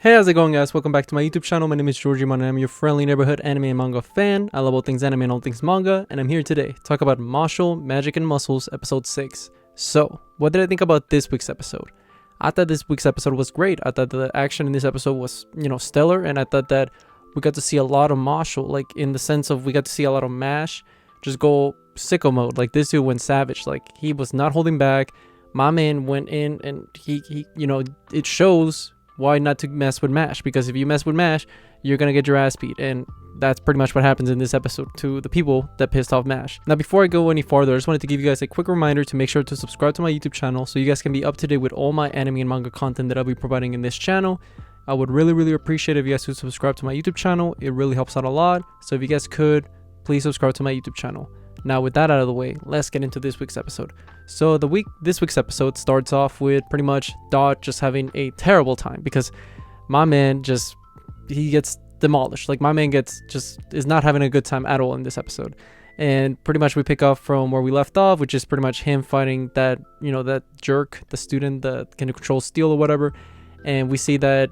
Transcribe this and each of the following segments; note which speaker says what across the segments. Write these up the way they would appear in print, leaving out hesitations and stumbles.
Speaker 1: Hey, how's it going, guys? Welcome back to my YouTube channel. My name is Georgie and I'm your friendly neighborhood anime and manga fan. I love all things anime and all things manga, and I'm here today to talk about Mashle, Magic and Muscles, episode 6. So, what did I think about this week's episode? I thought this week's episode was great. I thought the action in this episode was, stellar, and I thought that we got to see a lot of Mashle, like in the sense of we got to see a lot of Mash just go sicko mode. Like, this dude went savage. Like, he was not holding back. My man went in and he it shows why not to mess with Mash, because if you mess with Mash, you're gonna get your ass beat, and that's pretty much what happens in this episode to the people that pissed off Mash. Now, before I go any farther, I just wanted to give you guys a quick reminder to make sure to subscribe to my YouTube channel so you guys can be up to date with all my anime and manga content that I'll be providing in this channel. I would really appreciate it if you guys would subscribe to my YouTube channel. It really helps out a lot, so if you guys could, please subscribe to my YouTube channel. Now, with that out of the way, let's get into this week's episode. So this week's episode starts off with pretty much Dot just having a terrible time because my man he gets demolished. Like, my man is not having a good time at all in this episode. And pretty much we pick up from where we left off, which is pretty much him fighting that, that jerk, the student that can control steel or whatever. And we see that,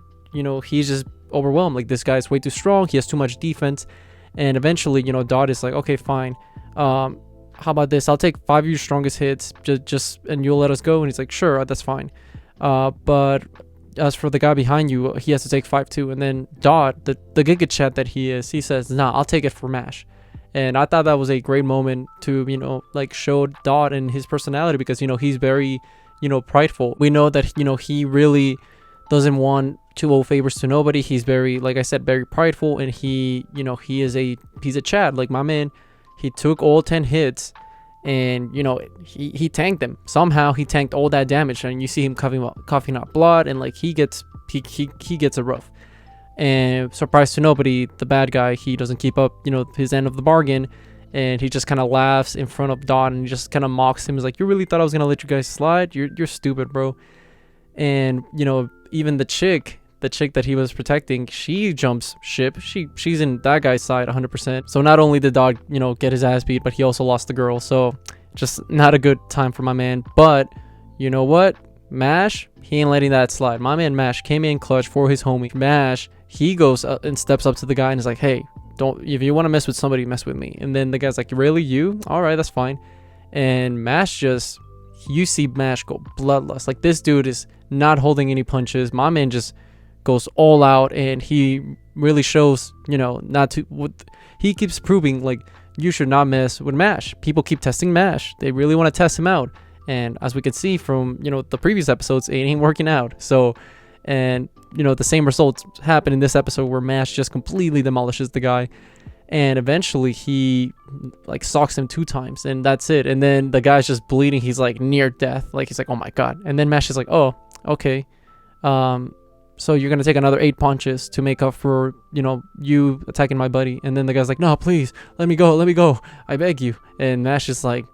Speaker 1: he's just overwhelmed. Like, this guy's way too strong. He has too much defense. And eventually, Dot is like, okay, fine. How about this? I'll take 5 of your strongest hits, and you'll let us go. And he's like, sure, that's fine. But as for the guy behind you, he has to take 5 too. And then Dot, the Giga Chat that he is, he says, nah, I'll take it for Mash. And I thought that was a great moment to, show Dot and his personality, because, he's very, prideful. We know that, he really doesn't want to owe favors to nobody. He's very, like I said, very prideful, and he's a Chad. Like, my man, he took all 10 hits, and he tanked them. Somehow he tanked all that damage, and you see him coughing up blood, and like he gets a rough. And surprise to nobody, the bad guy, he doesn't keep up his end of the bargain, and he just kind of laughs in front of Dot, and he just kind of mocks him. He's like, you really thought I was gonna let you guys slide? You're stupid, bro. And even the chick that he was protecting, she jumps ship. She's in that guy's side 100%. So not only did Dog, get his ass beat, but he also lost the girl. So just not a good time for my man. But you know what? Mash, he ain't letting that slide. My man Mash came in clutch for his homie. Mash, he goes up and steps up to the guy and is like, hey, if you want to mess with somebody, mess with me. And then the guy's like, really, you? All right, that's fine. And Mash you see Mash go bloodlust. Like, this dude is not holding any punches. My man just goes all out, and he really shows, not to. He keeps proving, like, you should not mess with Mash. People keep testing Mash. They really want to test him out, and as we can see from the previous episodes, it ain't working out. So, and the same results happen in this episode where Mash just completely demolishes the guy, and eventually he like socks him 2 times, and that's it. And then the guy's just bleeding. He's like near death. Like, he's like, oh my god. And then Mash is like, oh, okay. So you're gonna take another 8 punches to make up for you attacking my buddy. And then the guy's like, no, please let me go, I beg you. And Mash is like,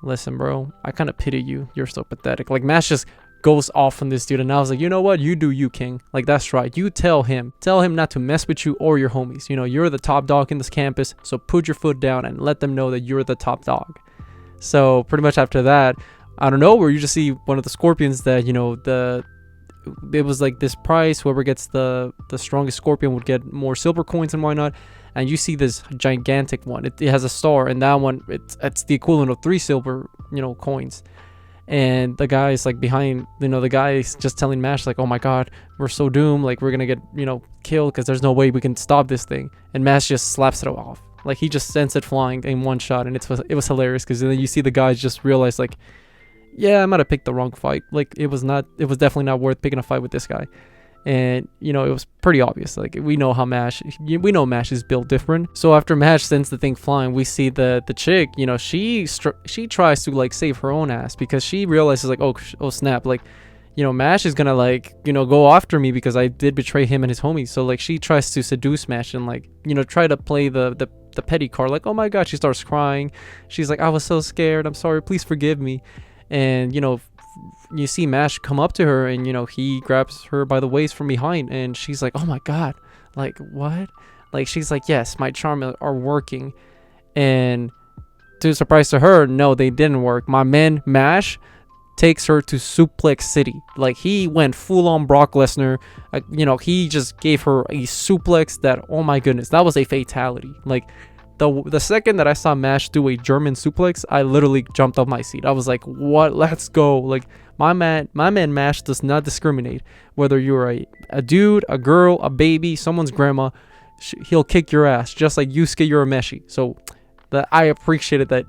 Speaker 1: listen, bro, I kind of pity you, you're so pathetic. Like, Mash just goes off on this dude, and I was like, you know what, you do you, king. Like, that's right, you tell him not to mess with you or your homies. You're the top dog in this campus, so put your foot down and let them know that you're the top dog. So pretty much after that, I don't know, where you just see one of the scorpions that it was like this prize, whoever gets the strongest scorpion would get more silver coins and whatnot. And you see this gigantic one, it has a star, and that one, it's the equivalent of 3 silver coins. And the guy is like behind, the guy is just telling Mash like, oh my god, we're so doomed, like, we're gonna get killed because there's no way we can stop this thing. And Mash just slaps it off. Like, he just sends it flying in one shot, and it was hilarious, because then you see the guys just realize, like, yeah, I might have picked the wrong fight. Like, it was definitely not worth picking a fight with this guy. And it was pretty obvious. Like, we know Mash is built different. So after Mash sends the thing flying, we see the chick, she tries to like save her own ass, because she realizes like, oh snap, like, Mash is gonna like go after me because I did betray him and his homies. So like, she tries to seduce Mash and like try to play the petty card. Like, oh my god, she starts crying. She's like, I was so scared, I'm sorry, please forgive me. And you see Mash come up to her, and he grabs her by the waist from behind, and she's like, oh my god, like, what? Like, she's like, yes, my charms are working. And to surprise to her, no, they didn't work. My man Mash takes her to Suplex City. Like, he went full on Brock Lesnar. He just gave her a suplex that, oh my goodness, that was a fatality. Like, the second that I saw Mash do a German suplex, I literally jumped off my seat. I was like, what? Let's go. Like, my man Mash does not discriminate whether you're a dude, a girl, a baby, someone's grandma. He'll kick your ass just like Yusuke Urameshi. So that I appreciated that,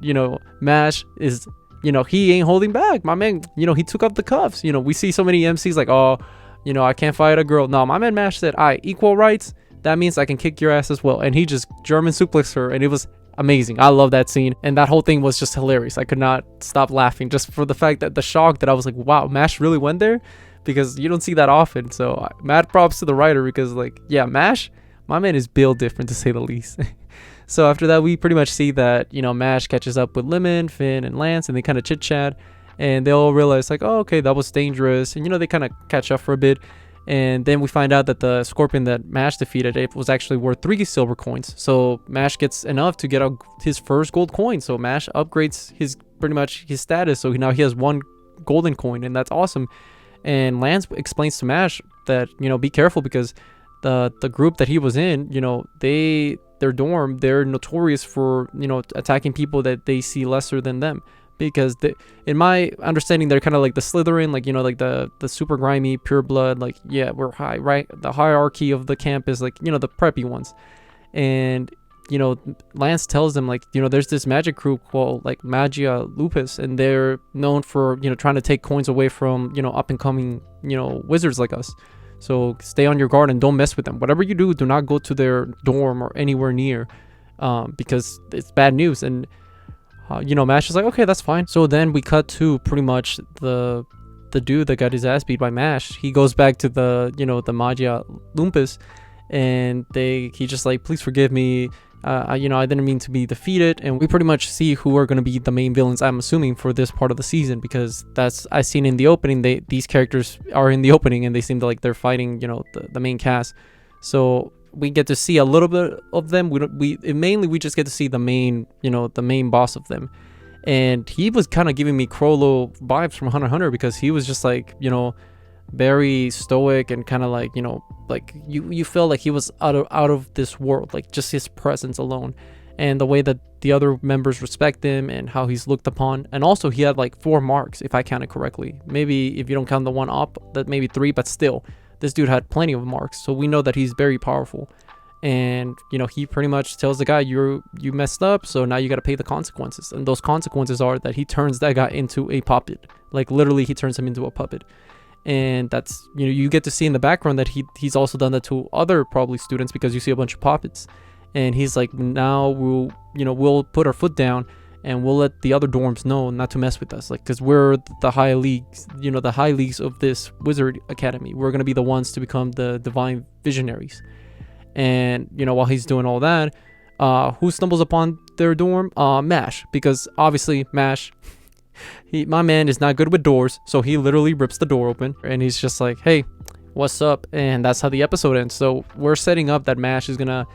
Speaker 1: Mash is, he ain't holding back. My man, he took off the cuffs. We see so many MCs like, oh, I can't fight a girl. No, my man Mash said, equal rights. That means I can kick your ass as well. And he just German suplexed her, and it was amazing. I love that scene, and that whole thing was just hilarious. I could not stop laughing just for the fact that the shock that I was like, wow, Mash really went there, because you don't see that often. So mad props to the writer, because like, yeah, Mash, my man is built different to say the least. So after that, we pretty much see that, Mash catches up with Lemon, Finn, and Lance, and they kind of chit chat, and they all realize like, oh, okay, that was dangerous, and they kind of catch up for a bit. And then we find out that the scorpion that Mash defeated, it was actually worth 3 silver coins. So Mash gets enough to get his first gold coin. So Mash upgrades pretty much his status. So now he has 1 golden coin, and that's awesome. And Lance explains to Mash that, be careful, because the group that he was in, their dorm, they're notorious for, attacking people that they see lesser than them. Because in my understanding, they're kind of like the Slytherin, like, like the super grimy, pure blood, like, yeah, we're high, right? The hierarchy of the camp is like, the preppy ones. And, Lance tells them, like, there's this magic crew called like Magia Lupus, and they're known for, trying to take coins away from, up and coming, wizards like us. So stay on your guard and don't mess with them. Whatever you do not go to their dorm or anywhere near, because it's bad news. And Mash is like, okay, that's fine. So then we cut to pretty much the dude that got his ass beat by Mash. He goes back to the Magia Lumpus, and he just like, please forgive me. I didn't mean to be defeated. And we pretty much see who are going to be the main villains, I'm assuming, for this part of the season, because I seen in the opening, these characters are in the opening, and they seem to like they're fighting, the main cast. So we get to see a little bit of them. We just get to see the main, the main boss of them. And he was kind of giving me Crollo vibes from Hunter x Hunter, because he was just like, very stoic and kind of like, like you feel like he was out of this world, like just his presence alone, and the way that the other members respect him and how he's looked upon. And also he had like 4 marks, if I counted correctly. Maybe if you don't count the one up, that maybe 3, but still, this dude had plenty of marks. So we know that he's very powerful. And he pretty much tells the guy, you messed up, so now you got to pay the consequences. And those consequences are that he turns that guy into a puppet. Like, literally, he turns him into a puppet. And that's, you get to see in the background that he's also done that to other probably students, because you see a bunch of puppets. And he's like, now we'll put our foot down, and we'll let the other dorms know not to mess with us, like, because we're the high leagues, the high leagues of this wizard academy. We're going to be the ones to become the divine visionaries. And while he's doing all that, who stumbles upon their dorm? Mash, because obviously Mash, my man is not good with doors, so he literally rips the door open, and he's just like, hey, what's up? And that's how the episode ends. So we're setting up that Mash is gonna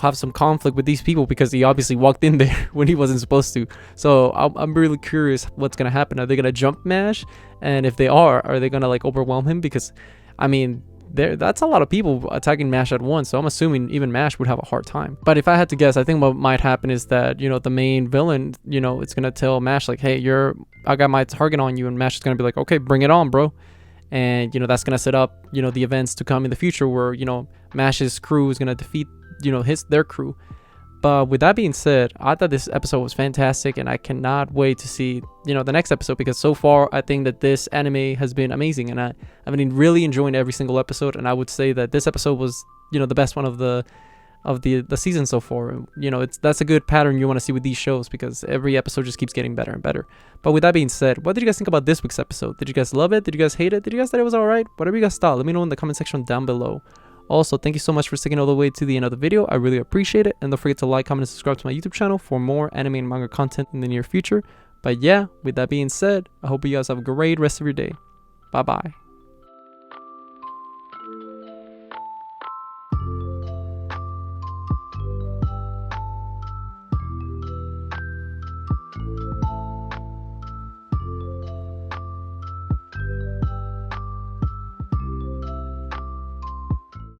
Speaker 1: have some conflict with these people, because he obviously walked in there when he wasn't supposed to. So I'm really curious what's gonna happen. Are they gonna jump Mash? And if they are they gonna like overwhelm him? Because I mean, that's a lot of people attacking Mash at once, so I'm assuming even Mash would have a hard time. But if I had to guess, I think what might happen is that the main villain, it's gonna tell Mash like, hey, I got my target on you, and Mash is gonna be like, okay, bring it on, bro. And that's gonna set up the events to come in the future, where Mash's crew is gonna defeat their crew. But with that being said, I thought this episode was fantastic, and I cannot wait to see the next episode, because so far I think that this anime has been amazing, and I've been really enjoying every single episode. And I would say that this episode was the best one of the season so far. That's a good pattern you want to see with these shows, because every episode just keeps getting better and better. But with that being said, what did you guys think about this week's episode? Did you guys love it? Did you guys hate it? Did you guys think it was alright? Whatever you guys thought, let me know in the comment section down below. Also, thank you so much for sticking all the way to the end of the video. I really appreciate it. And don't forget to like, comment, and subscribe to my YouTube channel for more anime and manga content in the near future. But yeah, with that being said, I hope you guys have a great rest of your day. Bye bye.